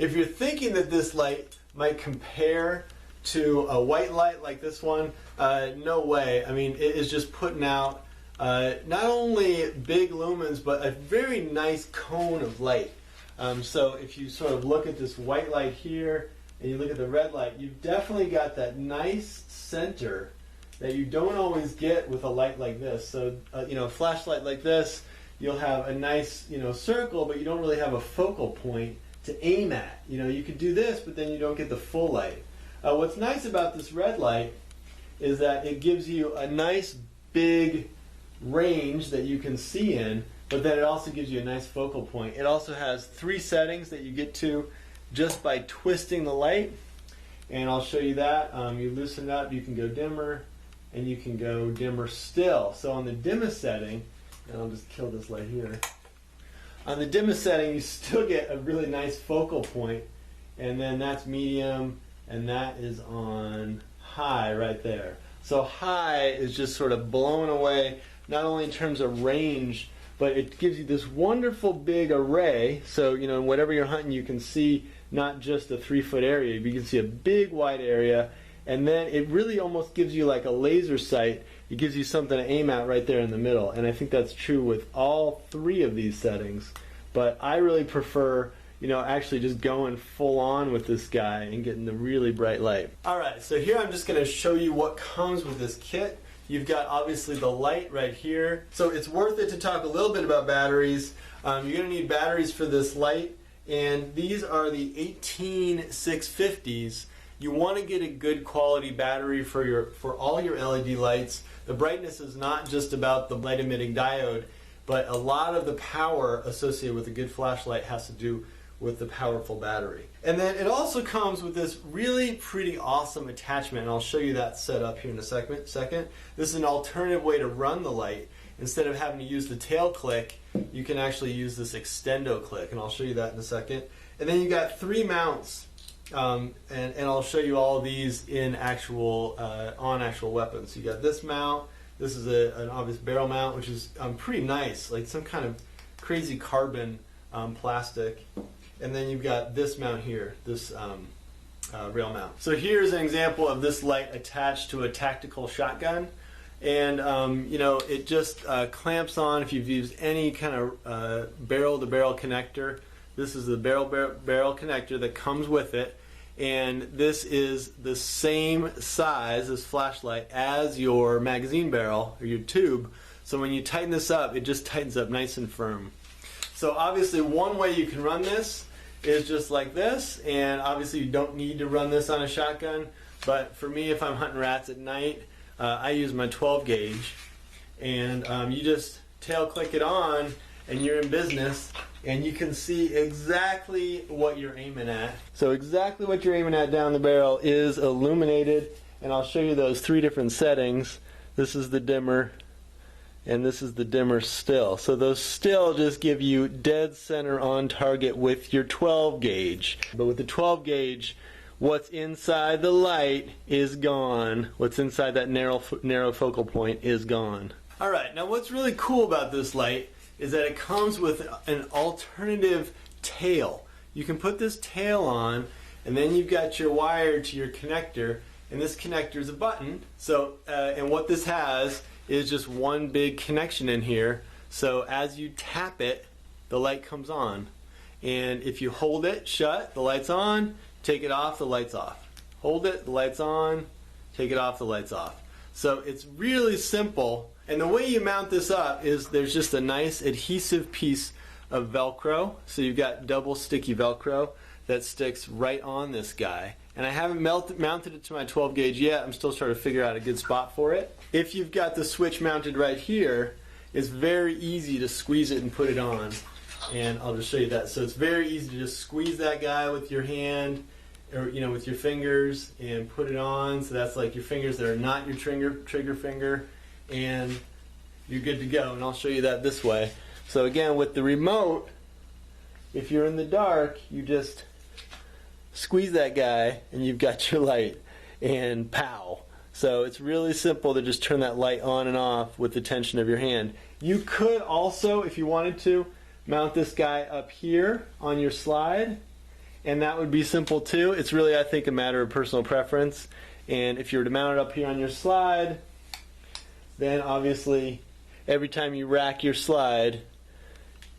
if you're thinking that this light might compare to a white light like this one, no way. I mean, it is just putting out not only big lumens, but a very nice cone of light. So if you sort of look at this white light here, and you look at the red light, you've definitely got that nice center that you don't always get with a light like this. So, a flashlight like this, you'll have a nice, circle, but you don't really have a focal point to aim at. You could do this, but then you don't get the full light. What's nice about this red light is that it gives you a nice big range that you can see in, but then it also gives you a nice focal point. It also has 3 settings that you get to just by twisting the light, and I'll show you that. You loosen it up, you can go dimmer, and you can go dimmer still. So on the dimmest setting, and I'll just kill this light here. On the dimmest setting, you still get a really nice focal point, and then that's medium, and that is on high right there. So high is just sort of blown away, not only in terms of range, but it gives you this wonderful big array. So, whatever you're hunting, you can see not just a 3-foot area, but you can see a big wide area, and then it really almost gives you like a laser sight. It gives you something to aim at right there in the middle, and I think that's true with all 3 of these settings. But I really prefer, actually just going full on with this guy and getting the really bright light. Alright, so here I'm just going to show you what comes with this kit. You've got obviously the light right here. So it's worth it to talk a little bit about batteries. You're going to need batteries for this light, and these are the 18650s. You want to get a good quality battery for all your LED lights. The brightness is not just about the light emitting diode, but a lot of the power associated with a good flashlight has to do with the powerful battery. And then it also comes with this really pretty awesome attachment, and I'll show you that set up here in a second. This is an alternative way to run the light. Instead of having to use the tail click, you can actually use this extendo click, and I'll show you that in a second. And then you got 3 mounts, and I'll show you all of these in actual on actual weapons. So you got this mount. This is an obvious barrel mount, which is pretty nice, like some kind of crazy carbon plastic. And then you've got this mount here, this rail mount. So here's an example of this light attached to a tactical shotgun. And it just clamps on if you've used any kind of barrel-to-barrel connector. This is the barrel connector that comes with it. And this is the same size, this flashlight, as your magazine barrel or your tube. So when you tighten this up, it just tightens up nice and firm. So obviously one way you can run this is just like this, and obviously you don't need to run this on a shotgun, but for me, if I'm hunting rats at night, I use my 12 gauge, and you just tail click it on and you're in business, and you can see exactly what you're aiming at. So exactly what you're aiming at down the barrel is illuminated, and I'll show you those 3 different settings. This is the dimmer, and this is the dimmer still. So those still just give you dead center on target with your 12 gauge. But with the 12 gauge, what's inside the light is gone. What's inside that narrow focal point is gone. Alright, now what's really cool about this light is that it comes with an alternative tail. You can put this tail on, and then you've got your wire to your connector, and this connector is a button. So, and what this has is just one big connection in here. So as you tap it, the light comes on. And if you hold it shut, the light's on. Take it off, the light's off. Hold it, the light's on. Take it off, the light's off. So it's really simple. And the way you mount this up is there's just a nice adhesive piece of Velcro. So you've got double sticky Velcro that sticks right on this guy. And I haven't mounted it to my 12 gauge yet. I'm still trying to figure out a good spot for it. If you've got the switch mounted right here, it's very easy to squeeze it and put it on. And I'll just show you that. So it's very easy to just squeeze that guy with your hand, or with your fingers, and put it on. So that's like your fingers that are not your trigger finger, and you're good to go. And I'll show you that this way. So again, with the remote, if you're in the dark, you just squeeze that guy and you've got your light, and pow. So it's really simple to just turn that light on and off with the tension of your hand. You could also, if you wanted to, mount this guy up here on your slide, and that would be simple too. It's really, I think, a matter of personal preference. And if you were to mount it up here on your slide, then obviously every time you rack your slide,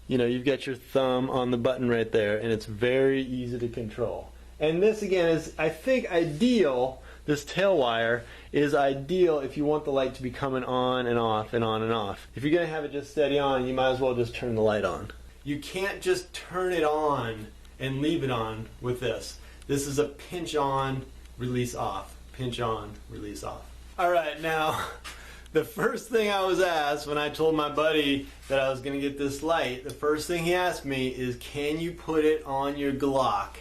you know, you've got your thumb on the button right there, and it's very easy to control. And this again is, I think, ideal. This tail wire is ideal if you want the light to be coming on and off and on and off. If you're going to have it just steady on, you might as well just turn the light on. You can't just turn it on and leave it on with this. This is a pinch on, release off. Pinch on, release off. Alright, now the first thing I was asked when I told my buddy that I was going to get this light, the first thing he asked me is, can you put it on your Glock?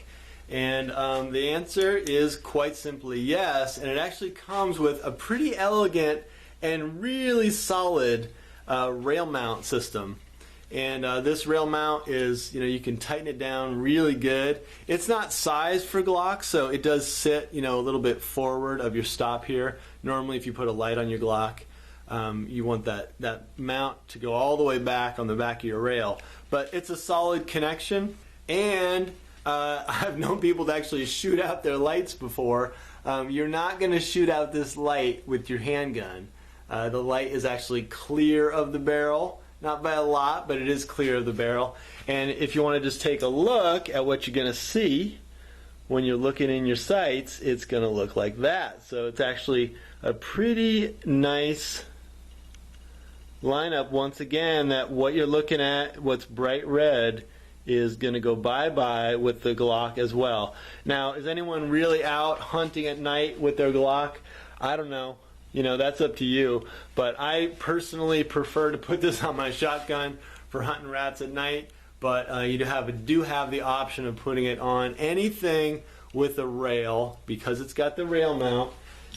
And the answer is quite simply yes, and it actually comes with a pretty elegant and really solid rail mount system. And this rail mount is, you know, you can tighten it down really good. It's not sized for Glock, so it does sit, you know, a little bit forward of your stop here. Normally, if you put a light on your Glock, you want that mount to go all the way back on the back of your rail. But it's a solid connection, and I've known people to actually shoot out their lights before. You're not going to shoot out this light with your handgun. The light is actually clear of the barrel. Not by a lot, but it is clear of the barrel. And if you want to just take a look at what you're going to see when you're looking in your sights, it's going to look like that. So it's actually a pretty nice lineup. Once again, that what you're looking at, what's bright red, is going to go bye-bye with the Glock as well. Now, is anyone really out hunting at night with their Glock? I don't know. You know, that's up to you. But I personally prefer to put this on my shotgun for hunting rats at night. But you do have the option of putting it on anything with a rail, because it's got the rail mount,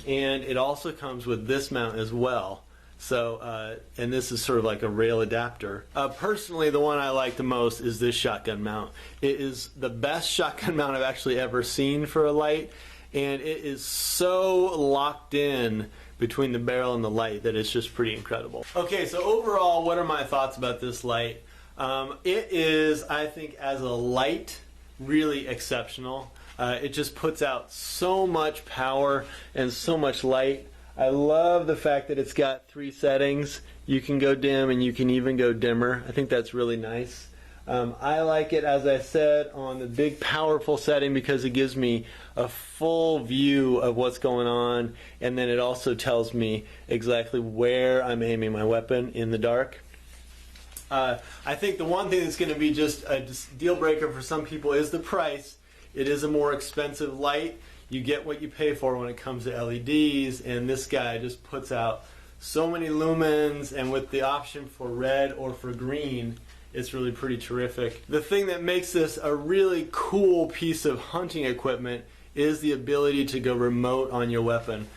and it also comes with this mount as well. So, and this is sort of like a rail adapter. Personally, the one I like the most is this shotgun mount. It is the best shotgun mount I've actually ever seen for a light, and it is so locked in between the barrel and the light that it's just pretty incredible. Okay, so overall, what are my thoughts about this light? It is, I think, as a light, really exceptional. It just puts out so much power and so much light. I love the fact that it's got 3 settings. You can go dim and you can even go dimmer. I think that's really nice. I like it, as I said, on the big powerful setting because it gives me a full view of what's going on, and then it also tells me exactly where I'm aiming my weapon in the dark. I think the one thing that's going to be just a deal breaker for some people is the price. It is a more expensive light. You get what you pay for when it comes to LEDs, and this guy just puts out so many lumens, and with the option for red or for green, it's really pretty terrific. The thing that makes this a really cool piece of hunting equipment is the ability to go remote on your weapon.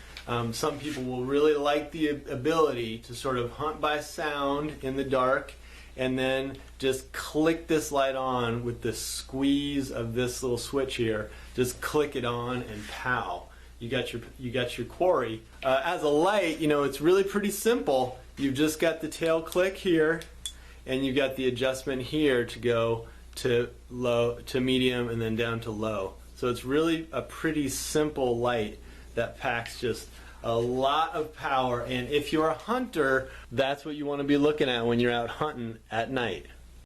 Some people will really like the ability to sort of hunt by sound in the dark, and then just click this light on with the squeeze of this little switch here. Just click it on and pow, you got your quarry. As a light, you know, it's really pretty simple. You've just got the tail click here, and you've got the adjustment here to go to low, to medium, and then down to low. So it's really a pretty simple light that packs just a lot of power, and if you're a hunter, that's what you want to be looking at when you're out hunting at night.